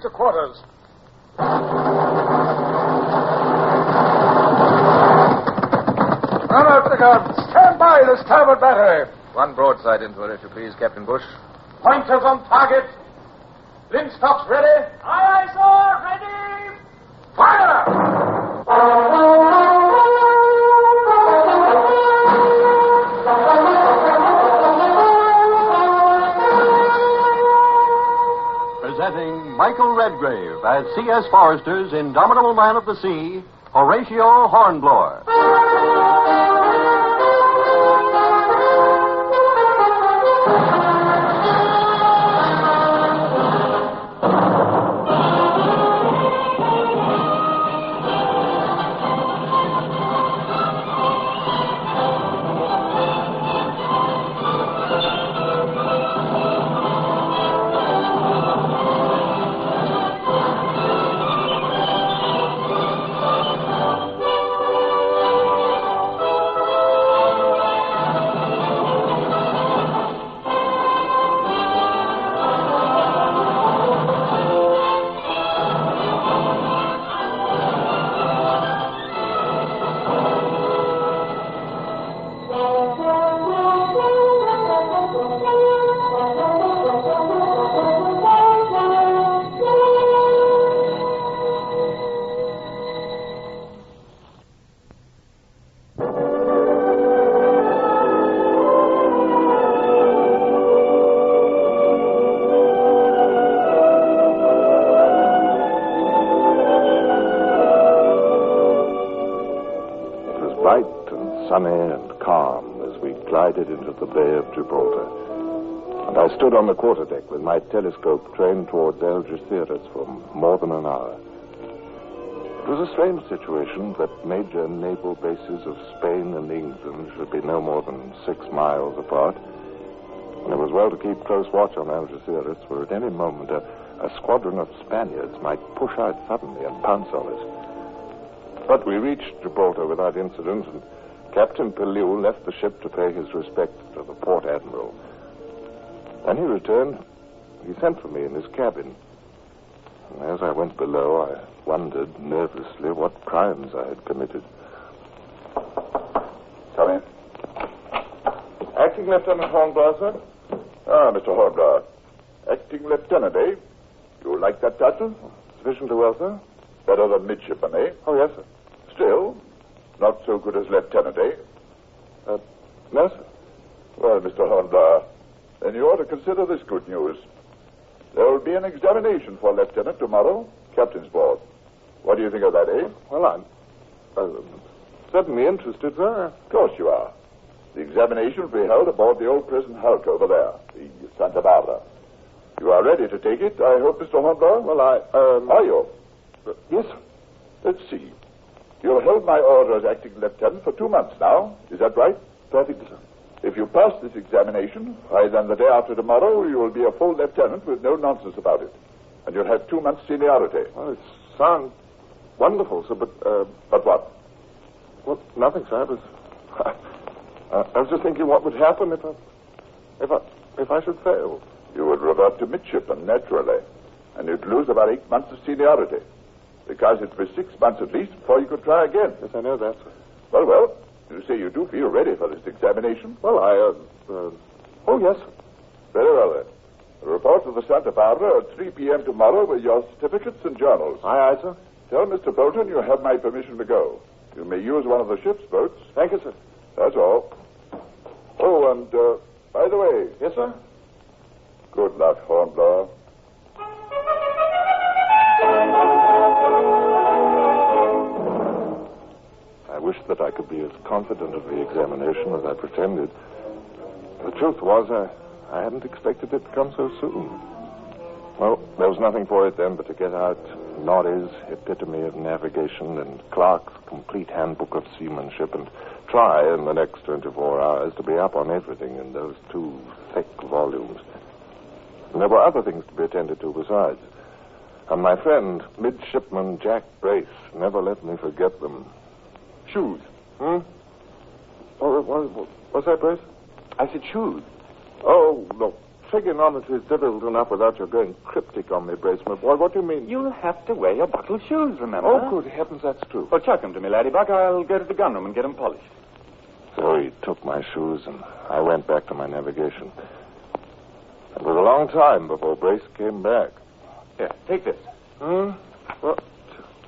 to quarters. Run out the guns. Stand by the starboard battery. One broadside into it, if you please, Captain Bush. Pointers on target. Linstops ready. Aye, sir. Ready. Fire! Presenting Michael Redgrave as C.S. Forrester's indomitable man of the sea, Horatio Hornblower. Sunny and calm as we glided into the Bay of Gibraltar. And I stood on the quarterdeck with my telescope trained towards Algeciras for more than an hour. It was a strange situation that major naval bases of Spain and England should be no more than 6 miles apart. And it was well to keep close watch on Algeciras, for at any moment a squadron of Spaniards might push out suddenly and pounce on us. But we reached Gibraltar without incident, and Captain Pellew left the ship to pay his respects to the port admiral. When he returned, he sent for me in his cabin. And as I went below, I wondered nervously what crimes I had committed. Come in. Acting Lieutenant Hornblower, sir? Ah, Mr. Hornblower. Acting Lieutenant, eh? You like that title? Sufficiently well, sir? Better than midshipman, eh? Oh, yes, sir. Still, not so good as lieutenant, eh? No, sir. Well, Mr. Hornblower, then you ought to consider this good news. There will be an examination for lieutenant tomorrow, captain's board. What do you think of that, eh? Well, I'm certainly interested, sir. Of course you are. The examination will be held aboard the old prison hulk over there, the Santa Barbara. You are ready to take it, I hope, Mr. Hornblower? Well, Are you? Yes, sir. Let's see. You held my order as acting lieutenant for 2 months now. Is that right? Perfectly, sir. If you pass this examination, why, then the day after tomorrow, you will be a full lieutenant with no nonsense about it. And you'll have 2 months' seniority. Well, it sounds wonderful, sir, but... But what? Well, nothing, sir. I was just thinking what would happen if I should fail. You would revert to midshipman, naturally. And you'd lose about 8 months of seniority. Because it was 6 months at least before you could try again. Yes, I know that, sir. Well, you say you do feel ready for this examination? Well, oh, yes, sir. Very well, then. Report to the Santa Barbara at 3 p.m. tomorrow with your certificates and journals. Aye, sir. Tell Mr. Bolton you have my permission to go. You may use one of the ship's boats. Thank you, sir. That's all. Oh, and, by the way... Yes, sir? Good luck, Hornblower. I wished that I could be as confident of the examination as I pretended. The truth was, I hadn't expected it to come so soon. Well, there was nothing for it then but to get out Norrie's Epitome of Navigation and Clark's Complete Handbook of Seamanship and try in the next 24 hours to be up on everything in those 2 thick volumes. And there were other things to be attended to besides. And my friend, Midshipman Jack Brace, never let me forget them. Shoes. Oh, what's that, Brace? I said shoes. Oh, no. trigonometry is difficult enough without your going cryptic on me, Brace, my boy. What do you mean? You'll have to wear your buckled shoes, remember? Oh, good heavens, that's true. Well, chuck them to me, laddybuck. I'll go to the gunroom and get them polished. So he took my shoes, and I went back to my navigation. It was a long time before Brace came back. Here, take this.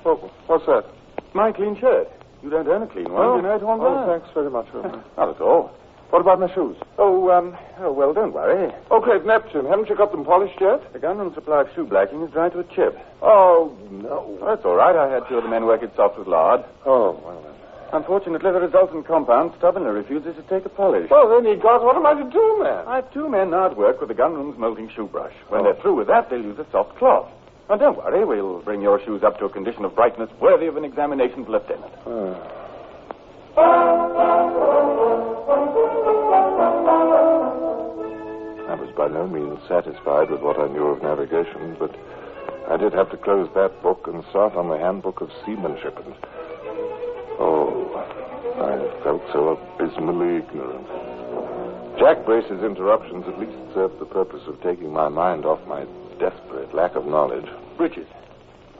What's that? My clean shirt. You don't earn a clean one, do you know it, Hornblower? Thanks very much. Not at all. What about my shoes? Well, don't worry. Okay, Neptune, haven't you got them polished yet? The gunroom supply of shoe blacking is dry to a chip. Oh, no. That's all right. I had two of the men work it soft with lard. Oh, well then. Unfortunately, the resultant compound stubbornly refuses to take a polish. Well, then, God, what am I to do, man? I have two men now at work with the gunroom's molting shoe brush. When they're through with that, they'll use a soft cloth. Now, don't worry. We'll bring your shoes up to a condition of brightness worthy of an examination for lieutenant. I was by no means satisfied with what I knew of navigation, but I did have to close that book and start on the handbook of seamanship. And I felt so abysmally ignorant. Jack Brace's interruptions at least served the purpose of taking my mind off my desperate lack of knowledge. Breeches.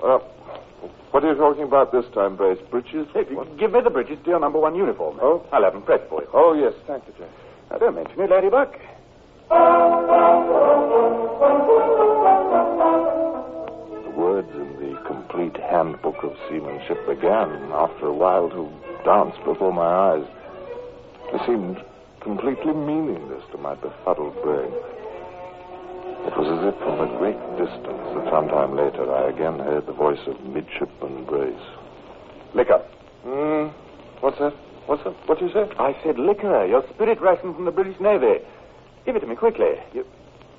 What are you talking about this time, Brace? Breeches? Hey, give me the breeches to your number one uniform. Oh? I'll have them pressed for you. Oh, yes, thank you, Jack. Now, don't mention it, laddybuck. The words in the complete handbook of seamanship began, after a while, to dance before my eyes. They seemed completely meaningless to my befuddled brain. It was as if from a great distance that sometime later I again heard the voice of Midshipman Brace. Liquor. What's that? What do you say? I said liquor. Your spirit ration from the British Navy. Give it to me quickly.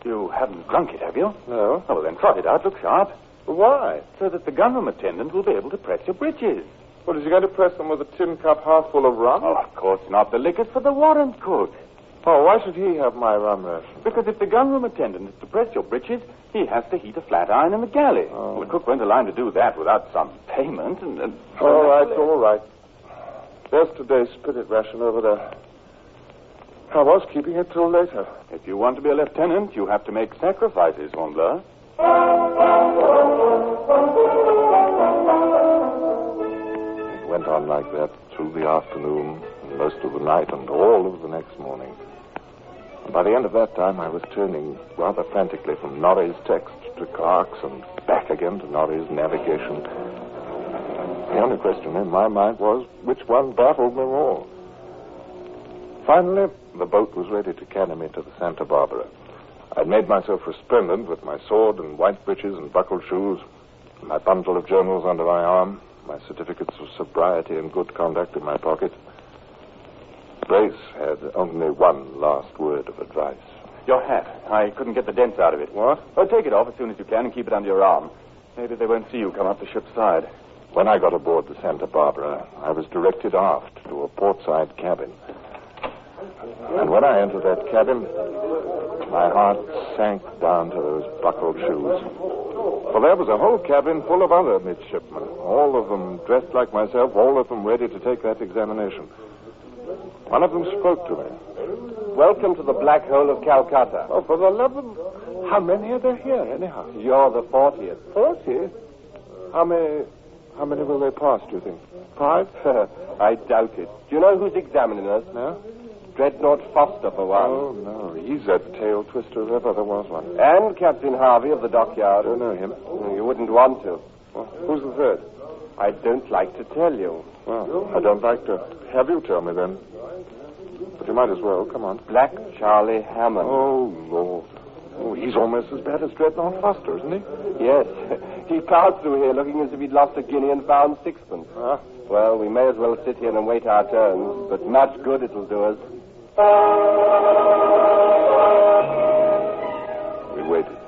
You haven't drunk it, have you? No. Oh, well, then trot it out. Look sharp. Why? So that the gunroom attendant will be able to press your breeches. What, is he going to press them with a tin cup half full of rum? Oh, of course not. The liquor's for the warrant cook. Oh, why should he have my rum ration? Because if the gunroom attendant is to press your breeches, he has to heat a flat iron in the galley. Oh. Well, the cook won't allow him to do that without some payment. All right. There's today's spirit ration over there. I was keeping it till later. If you want to be a lieutenant, you have to make sacrifices, Hornblower. It went on like that through the afternoon, and most of the night, and all of the next morning. And by the end of that time, I was turning rather frantically from Norrie's text to Clark's and back again to Norrie's navigation. The only question in my mind was, which one baffled me more? Finally, the boat was ready to carry me to the Santa Barbara. I'd made myself resplendent with my sword and white breeches and buckled shoes, my bundle of journals under my arm, my certificates of sobriety and good conduct in my pocket. Brace had only one last word of advice. Your hat. I couldn't get the dents out of it. What? Well, take it off as soon as you can and keep it under your arm. Maybe they won't see you come up the ship's side. When I got aboard the Santa Barbara, I was directed aft to a portside cabin. And when I entered that cabin, my heart sank down to those buckled shoes. For there was a whole cabin full of other midshipmen, all of them dressed like myself, all of them ready to take that examination. One of them spoke to me. Welcome to the Black Hole of Calcutta. Oh, for the love of... How many are there here, anyhow? You're the 40th. 40? How many will they pass, do you think? 5? I doubt it. Do you know who's examining us? No? Dreadnought Foster, for one. Oh, no. He's a tail twister if ever there was one. And Captain Harvey of the dockyard. I don't know him. You wouldn't want to. Well, who's the third? I don't like to tell you. Well, I don't like to have you tell me then. But you might as well. Come on. Black Charlie Hammond. Oh, Lord. Oh, he's almost as bad as Dreadnought Foster, isn't he? Yes. He passed through here looking as if he'd lost a guinea and found sixpence. Ah. Well, we may as well sit here and wait our turns, but much good it'll do us. We waited.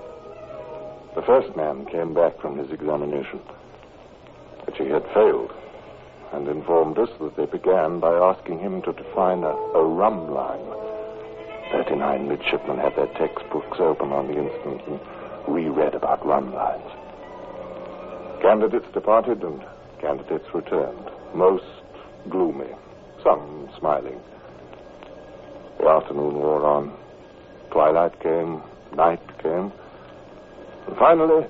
The first man came back from his examination. But he had failed, and informed us that they began by asking him to define a rum line. 39 midshipmen had their textbooks open on the instant and reread about rum lines. Candidates departed and candidates returned, most gloomy, some smiling. The afternoon wore on. Twilight came, Night came. And finally,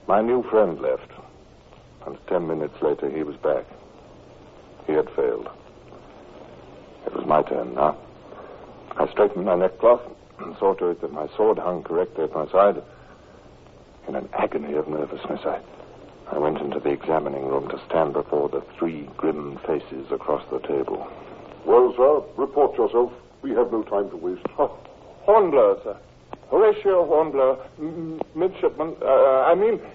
my new friend left. And 10 minutes later, he was back. He had failed. It was my turn now. I straightened my neckcloth and saw to it that my sword hung correctly at my side. In an agony of nervousness, I went into the examining room to stand before the 3 grim faces across the table. Well, sir, report yourself. We have no time to waste. Hornblower, sir. Horatio Hornblower, midshipman,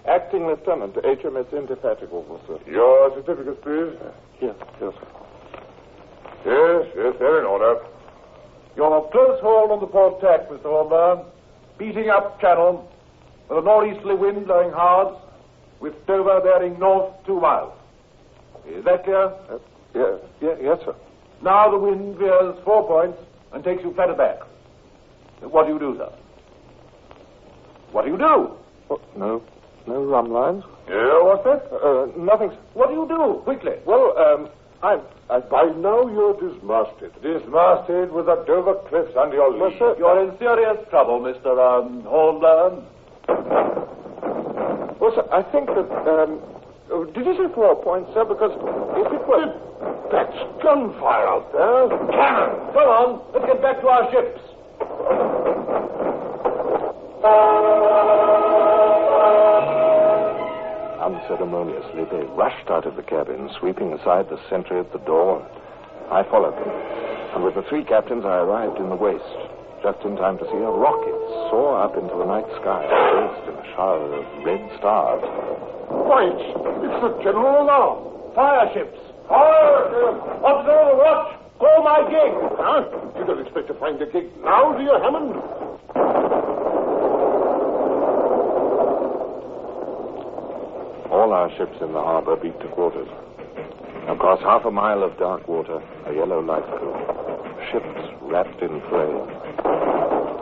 acting lieutenant, HMS Indefatigable, sir. Your certificates, please. Yes, sir. Yes, they're in order. You're close hauled on the port tack, Mr. Hornblower. Beating up channel, with a northeasterly wind blowing hard, with Dover bearing north 2 miles. Is that clear? Yes, sir. Now the wind veers 4 points and takes you flat aback. What do you do, sir? What do you do? No rum lines? Yeah, what's that? Nothing, sir. What do you do? Quickly. Well, By now you're dismasted. Dismasted with the Dover cliffs under your lee. Well, sir, you're in serious trouble, Mr. Hornblower. Well, sir, I think that, did you say 4 points, sir? Because if it were... That's gunfire out there. Cannon! Come on, let's get back to our ships. Unceremoniously, they rushed out of the cabin, sweeping aside the sentry at the door. I followed them, and with the 3 captains, I arrived in the waist, just in time to see a rocket soar up into the night sky, burst in a shower of red stars. Why, it's the general alarm. Fire ships. Fire! Observe, watch. Call my gig. Huh? You don't expect to find the gig now, do you, Hammond? All our ships in the harbor beat to quarters. Across half a mile of dark water, a yellow light grew. Ships wrapped in flames.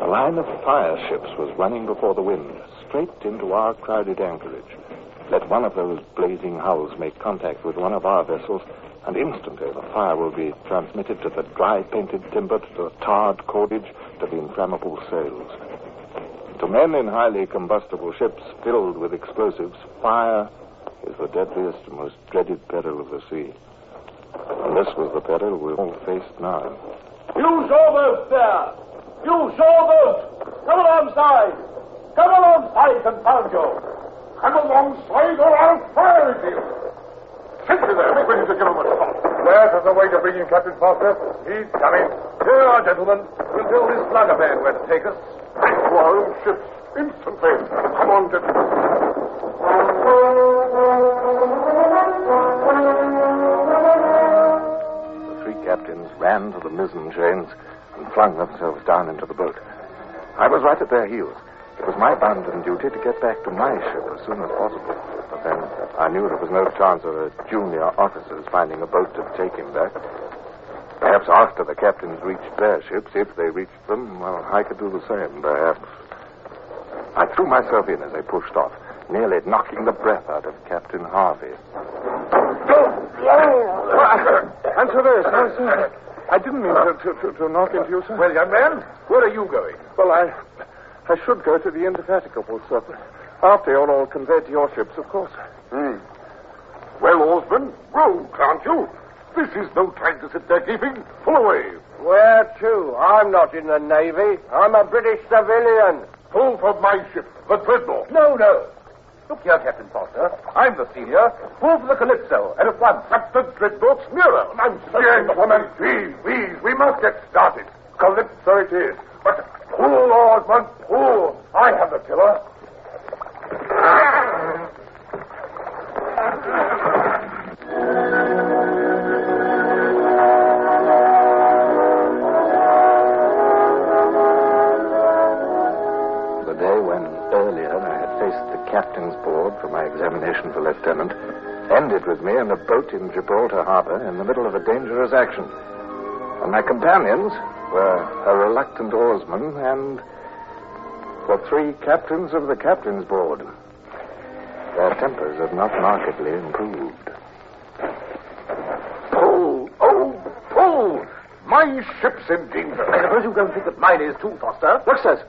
A line of fire ships was running before the wind, straight into our crowded anchorage. Let one of those blazing hulls make contact with one of our vessels, and instantly the fire will be transmitted to the dry-painted timber, to the tarred cordage, to the inflammable sails. To men in highly combustible ships filled with explosives, fire is the deadliest and most dreaded peril of the sea. And this was the peril we all faced now. You showboat there! You showboat! Come alongside! Come alongside, confound you! Come alongside or I'll fire at you. Sentry there, make ready to give him a shot. That is the way to bring in Captain Foster. He's coming. Here you are, gentlemen. We'll tell this slugger man where to take us. To our own ships, instantly. Come on, gentlemen. The 3 captains ran to the mizzen chains and flung themselves down into the boat. I was right at their heels. It was my bounden duty to get back to my ship as soon as possible. But then I knew there was no chance of a junior officer's finding a boat to take him back. Perhaps after the captains reached their ships, if they reached them, well, I could do the same, perhaps. I threw myself in as they pushed off, nearly knocking the breath out of Captain Harvey. I'm so very sorry, sir. I didn't mean to knock into you, sir. Well, young man, where are you going? Well, I should go to the Indefatigable, sir. After you're all conveyed to your ships, of course. Well, Osmond, row, can't you? This is no time to sit there gaping. Pull away. Where to? I'm not in the Navy. I'm a British civilian. Pull for my ship, the Dreadnought. No. Look here, Captain Foster. I'm the senior. Pull for the Calypso, and at once. But the Dreadnought's nearer. Gentlemen, please, we must get started. Calypso it is. But pull, Osmond, pull. I have the tiller. The day when earlier I had faced the captain's board for my examination for lieutenant ended with me in a boat in Gibraltar Harbor in the middle of a dangerous action. And my companions were a reluctant oarsman and the 3 captains of the captain's board. Their tempers had not markedly improved. Pull! Oh, pull! My ship's in danger. I suppose you don't think that mine is too, Foster? Look, sirs,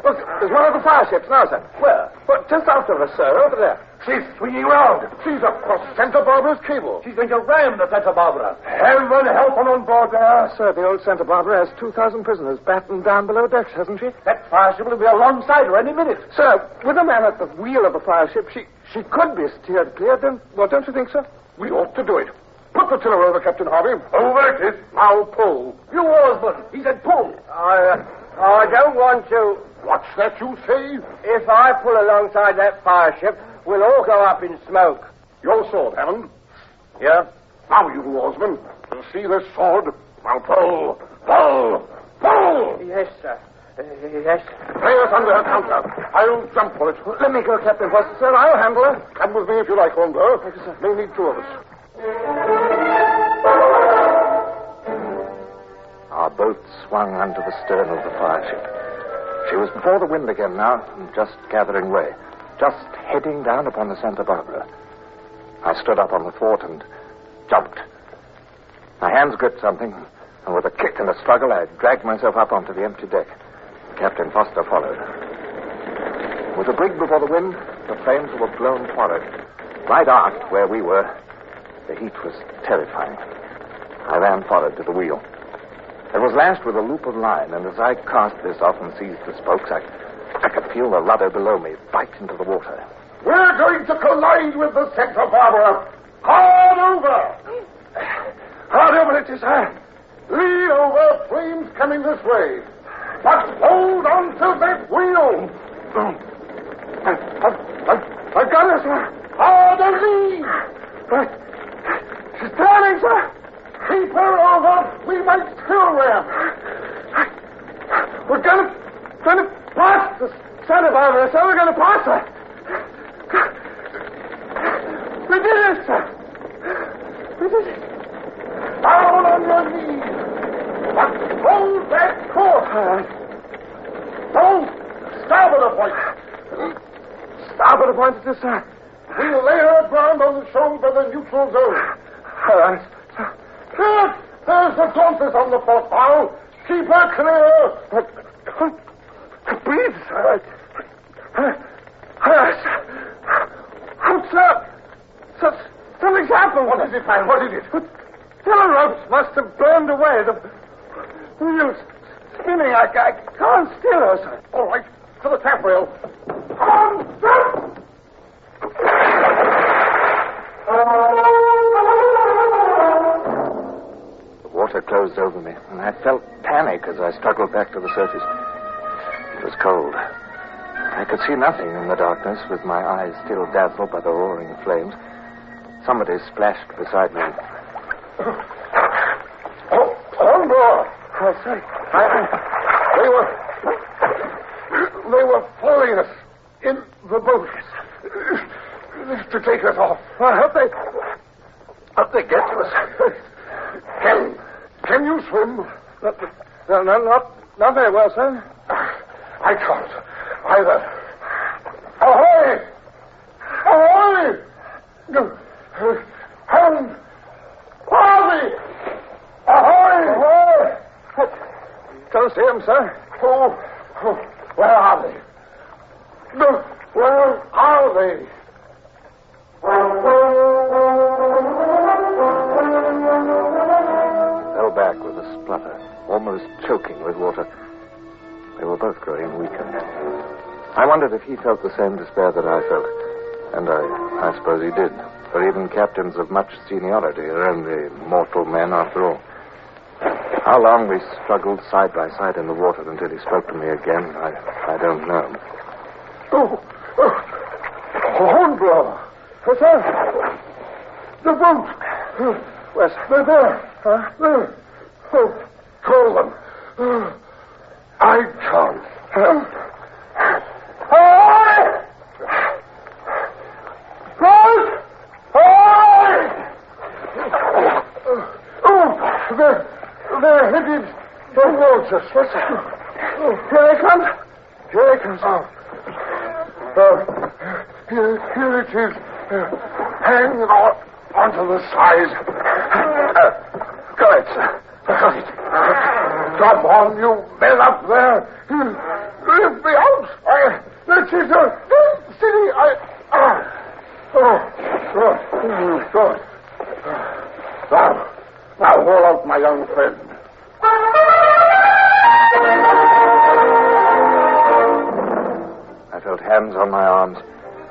Look, there's one of the fire ships now, sir. Where? Well, just after us, sir, over there. She's swinging round. She's across Santa Barbara's cable. She's going to ram the Santa Barbara. Heaven help her on board there. Sir, the old Santa Barbara has 2,000 prisoners battened down below decks, hasn't she? That fire ship will be alongside her any minute. Sir, with a man at the wheel of the fire ship, she could be steered clear. Don't you think so? We ought to do it. Put the tiller over, Captain Harvey. Over it is. Now pull. You oarsman. He said pull. I don't want to. What's that you say? If I pull alongside that fire ship, we'll all go up in smoke. Your sword, Hammond. Yeah? Now, you oarsman. You see this sword? Now pull. Pull. Pull. Yes, sir. Yes. Lay us under her counter. I'll jump for it. Let me go, Captain Foster, sir. I'll handle her. Come with me if you like, Hornblower. Thank you, sir. May need two of us. Our boat swung onto the stern of the fire ship. She was before the wind again now, and just gathering way, just heading down upon the Santa Barbara. I stood up on the thwart and jumped. My hands gripped something, and with a kick and a struggle, I dragged myself up onto the empty deck. Captain Foster followed. With the brig before the wind, the flames were blown forward. Right aft, where we were, the heat was terrifying. I ran forward to the wheel. It was lashed with a loop of line, and as I cast this off and seized the spokes, I could feel the rudder below me bite into the water. We're going to collide with the Santa Barbara. Hard over! Hard over it is, sir. Lee over, flames coming this way. But hold on to that wheel. I've got her, sir. Harder, Lee! She's turning, sir. Keep her over. We might still ram. We're going to pass the Santa Barbara, sir. We're going to pass her. We did it, sir. We did it. Down on your knees. But hold that course. Don't starboard a point. Starboard a point it is, sir. We'll lay her aground on the shoal by the neutral zone. All right. Look! There's the Dauntless on the port bow. Keep her clear. Breathe, sir. Sir, something's happened. What is it, man? What is it? Tiller ropes must have burned away. The wheel's spinning. I can't steer her, sir. All right. To the taffrail. On, sir! Water closed over me, and I felt panic as I struggled back to the surface. It was cold. I could see nothing in the darkness, with my eyes still dazzled by the roaring flames. Somebody splashed beside me. Oh, Hornblower! I say, they were following us in the boat to take us off. How'd they get to us? Can you swim? No, not very well, sir. I can't either. Ahoy! Ahoy! Helen! Harvey! Ahoy! Ahoy! Don't see him, sir. Oh, where are they? No, where are they? Fell back with a splutter, almost choking with water. They were both growing weaker. I wondered if he felt the same despair that I felt. And I suppose he did. For even captains of much seniority are only mortal men after all. How long we struggled side by side in the water until he spoke to me again, I don't know. Hornblower! Sir! The boat! Where's they're there? There. Oh, call them. I can't. Ahoy! Rose! Ahoy! Oh, they're headed towards us. Here they come. Here they come. Here it is. Hanging onto the side. Got it, sir. Got it. Come on, you men up there. Lift me out. This is a city. Good. Now haul out my young friend. I felt hands on my arms,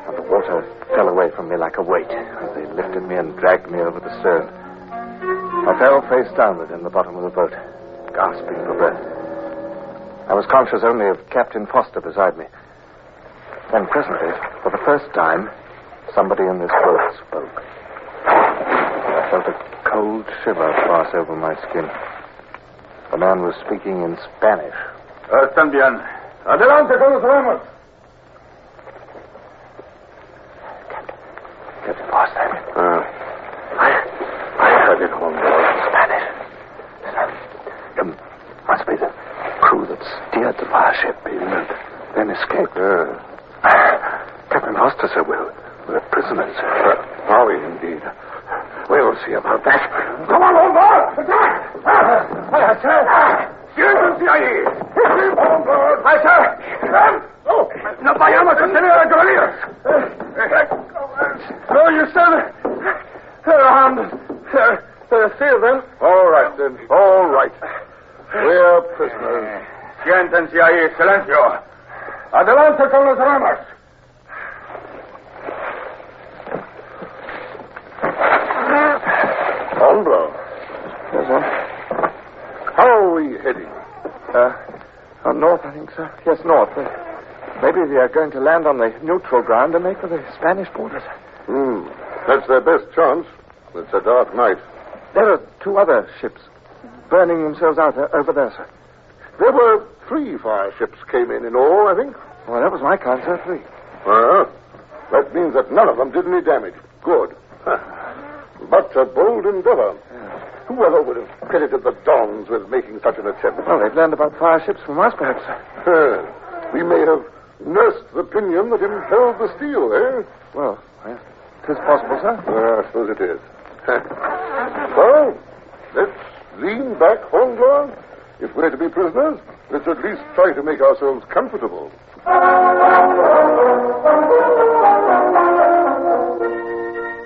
and the water fell away from me like a weight as they lifted me and dragged me over the stern. I fell face downward in the bottom of the boat, gasping for breath. I was conscious only of Captain Foster beside me. Then presently, for the first time, somebody in this boat spoke. I felt a cold shiver pass over my skin. The man was speaking in Spanish. Están bien. Adelante con los remos. Captain Foster. I heard it on board. Spanish. It must be the crew that steered the fireship and then escaped. Captain Foster, sir, we're prisoners. Are we indeed? We'll see about that. Come on, on board! Attack! Sir! Siéntense ahí! On board! Aye, sir! No vayamos a tener a caballeros! No, you said steer them. All right, then. All right. We're prisoners. Siéntense ahí, silencio. Adelante con los remos. Hornblower. Yes, sir? How are we heading? North, I think, sir. Yes, north. Maybe they are going to land on the neutral ground and make for the Spanish borders. That's their best chance. It's a dark night. There are two other ships burning themselves out over there, sir. There were 3 fire ships came in all, I think. Well, that was my count, sir. 3. That means that none of them did any damage. Good. But a bold endeavor. Whoever would have credited the Dons with making such an attempt? Well, they've learned about fire ships from us, perhaps, sir. We may have nursed the pinion that impelled the steel, eh? Well, it is possible, sir. I suppose it is. Well, let's lean back, Hornblower. If we're to be prisoners, let's at least try to make ourselves comfortable.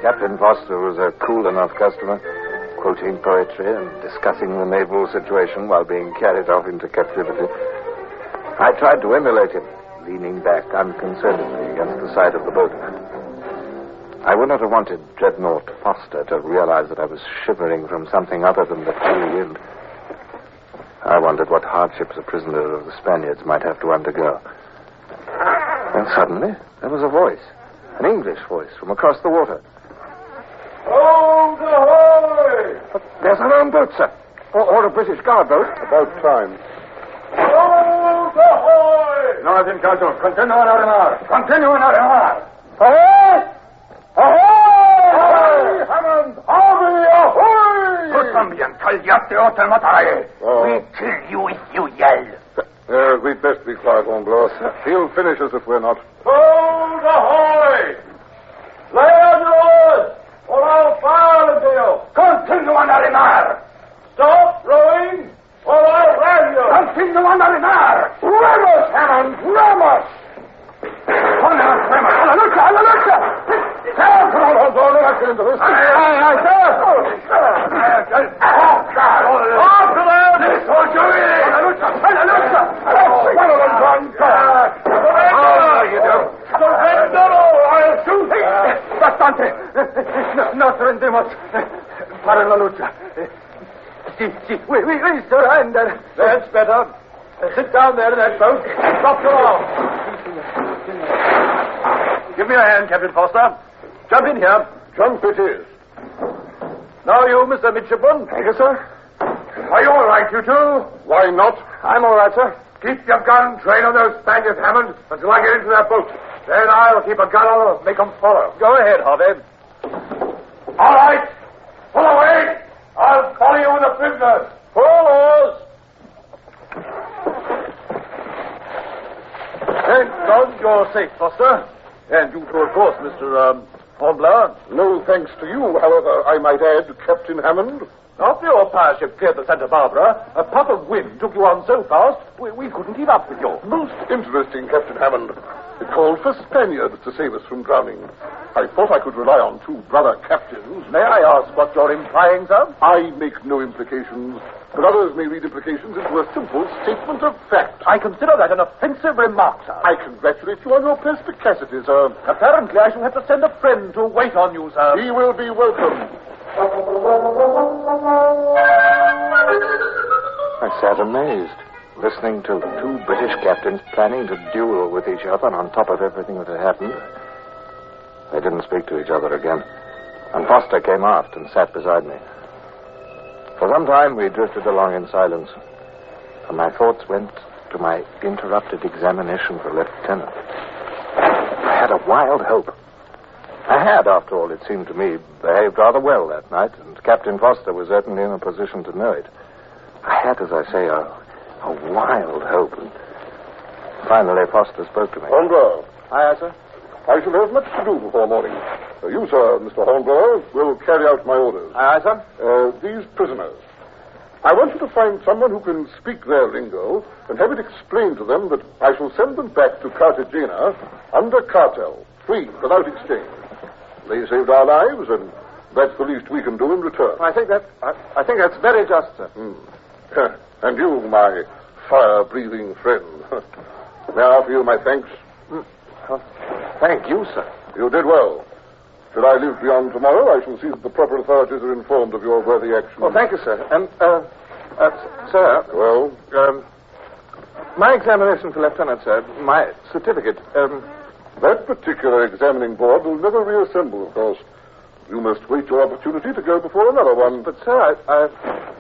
Captain Foster was a cool enough customer, quoting poetry and discussing the naval situation while being carried off into captivity. I tried to emulate him, leaning back unconcernedly against the side of the boat. I would not have wanted Dreadnought Foster to realize that I was shivering from something other than the chilly wind. I wondered what hardships a prisoner of the Spaniards might have to undergo. And suddenly, there was a voice, an English voice from across the water. Hold ahoy! There's our own boat, sir. Or a British guard boat. About time. ¡Hold ahoy! No hacen caso. Continúen a remar. Continúen a remar. ¡Ahoy! ¡Ahoy! Hammond! ¡Ahoy! ¡Ahoy! Tú también, cállate o te mataré. We kill you if you yell. We'd best be quiet, Hornblower. He'll finish us if we're not. Hold ahoy! Lay on yours, or I'll fire into you. Continúen a remar. Stop rowing, or I'll ram you. Continúen a remar. Ramos, Hammond, ramos! On the remar. A la lucha, a la lucha. Come on, Hornblower, let's get into this. Aye, sir. After them! This soldier is. A la lucha, a la lucha. One of them gone. How you do? I'll shoot him. Bastante. Nos rendimos para la lucha. Sí, we surrender. That's better. Sit down there in that boat. Drop your arm. Give me a hand, Captain Foster. Jump in here. Jump it is. Now you, Mr. Midshipman. Thank you, sir. Are you all right, you two? Why not? I'm all right, sir. Keep your gun trained on those Spaniards, Hammond, until I get into that boat. Then I'll keep a gun on them and make them follow. Go ahead, Harvey. All right. Pull away. I'll follow you with the prisoners. Pull oars. Thank God you're safe, Foster. And you too, of course, Mr. Hornblower. No thanks to you, however, I might add, Captain Hammond. After your fire ship cleared the Santa Barbara, a puff of wind took you on so fast, we couldn't keep up with you. Most interesting, Captain Hammond. It called for Spaniards to save us from drowning. I thought I could rely on two brother captains. May I ask what you're implying, sir? I make no implications, but others may read implications into a simple statement of fact. I consider that an offensive remark, sir. I congratulate you on your perspicacity, sir. Apparently, I shall have to send a friend to wait on you, sir. He will be welcome. I sat amazed, listening to two British captains planning to duel with each other on top of everything that had happened. They didn't speak to each other again, and Foster came aft and sat beside me. For some time we drifted along in silence, and my thoughts went to my interrupted examination for lieutenant. I had a wild hope. I had, after all, it seemed to me, behaved rather well that night, and Captain Foster was certainly in a position to know it. I had, as I say, a wild hope, and finally Foster spoke to me. Hornblower. Aye, sir. I shall have much to do before morning. You, sir, Mr. Hornblower, will carry out my orders. Aye, sir. These prisoners. I want you to find someone who can speak their lingo and have it explained to them that I shall send them back to Cartagena under cartel, free, without exchange. They saved our lives, and that's the least we can do in return. I think that's very just, sir. And you, my fire-breathing friend. May I offer you my thanks? Thank you, sir. You did well. Should I live beyond tomorrow, I shall see that the proper authorities are informed of your worthy action. Well, thank you, sir. And, sir... Well? My examination for lieutenant, sir, my certificate, That particular examining board will never reassemble, of course. You must wait your opportunity to go before another one. But, sir, I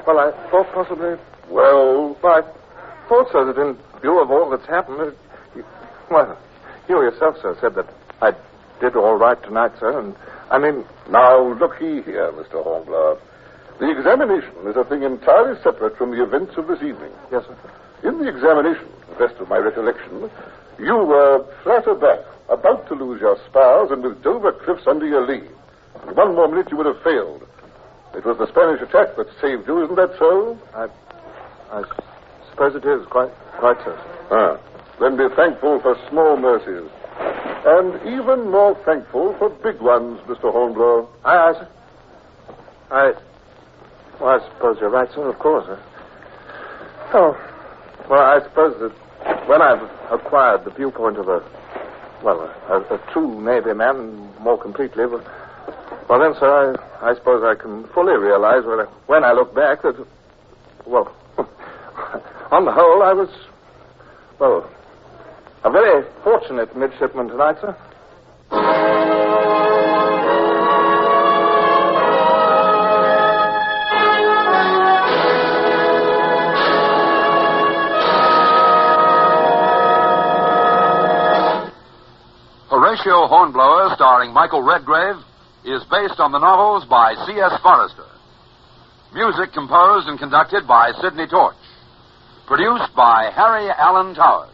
thought possibly... Well? I thought, sir, that in view of all that's happened, you yourself, sir, said that I did all right tonight, sir, and I mean... Now, looky here, Mr. Hornblower. The examination is a thing entirely separate from the events of this evening. Yes, sir. In the examination, to the best of my recollection, you were flat aback, about to lose your spars, and with Dover cliffs under your lee. In 1 more minute, you would have failed. It was the Spanish attack that saved you, isn't that so? I suppose it is, quite so. Then be thankful for small mercies. And even more thankful for big ones, Mr. Hornblower. Aye, sir. I suppose you're right, sir, of course. I suppose that when I've acquired the viewpoint of a true Navy man more completely, well then, sir, I suppose I can fully realize when I look back that, on the whole, I was, a very fortunate midshipman tonight, sir. Horatio Hornblower, starring Michael Redgrave, is based on the novels by C.S. Forester. Music composed and conducted by Sidney Torch. Produced by Harry Allen Towers.